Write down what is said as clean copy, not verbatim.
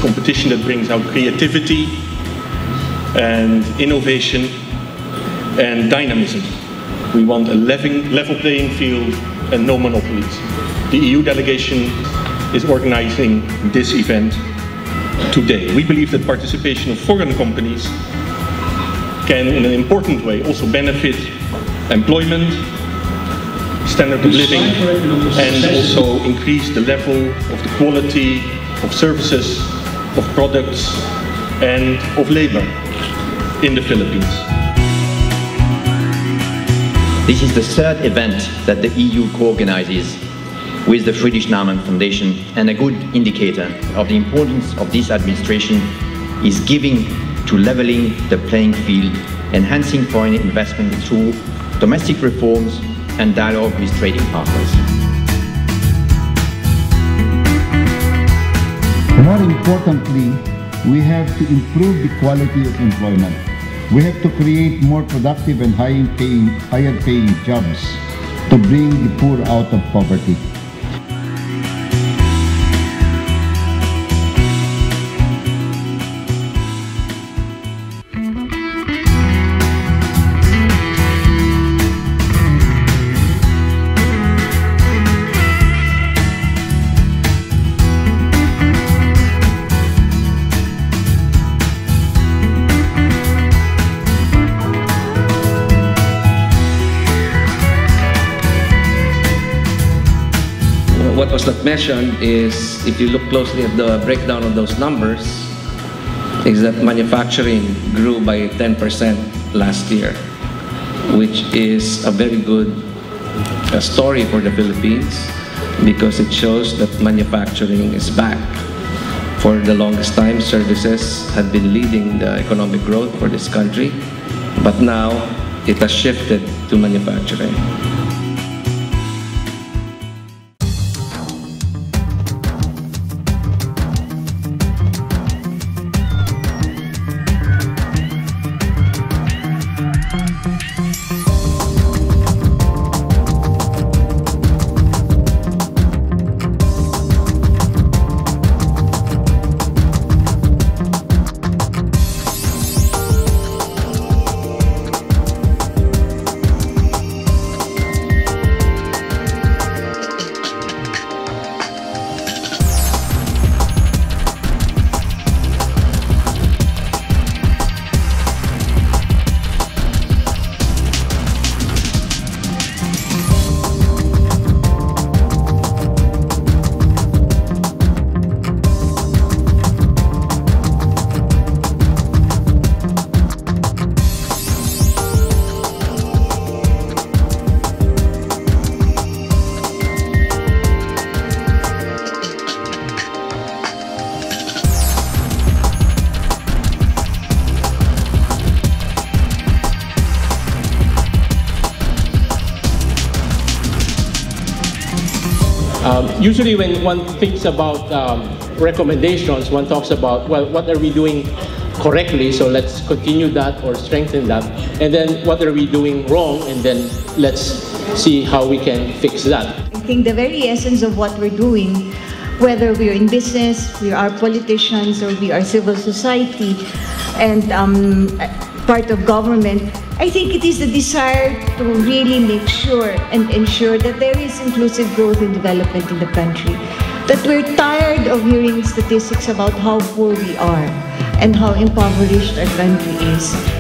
competition that brings out creativity and innovation and dynamism. We want a level playing field and no monopolies. The EU delegation is organizing this event today. We believe that participation of foreign companies can, in an important way, also benefit employment, standard of living, and also increase the level of the quality of services, of products, and of labor in the Philippines. This is the third event that the EU co-organizes with the Friedrich Naumann Foundation, and a good indicator of the importance of this administration is giving to leveling the playing field, enhancing foreign investment through domestic reforms and dialogue with trading partners. More importantly, we have to improve the quality of employment. We have to create more productive and higher paying jobs to bring the poor out of poverty. What was not mentioned is, if you look closely at the breakdown of those numbers, is that manufacturing grew by 10% last year, which is a very good story for the Philippines, because it shows that manufacturing is back. For the longest time, services had been leading the economic growth for this country, but now it has shifted to manufacturing. Usually when one thinks about recommendations, one talks about, well, what are we doing correctly, so let's continue that or strengthen that. And then what are we doing wrong, and then let's see how we can fix that. I think the very essence of what we're doing, whether we're in business, we are politicians, or we are civil society and part of government, I think it is the desire to really make sure and ensure that there is inclusive growth and development in the country. That we're tired of hearing statistics about how poor we are and how impoverished our country is.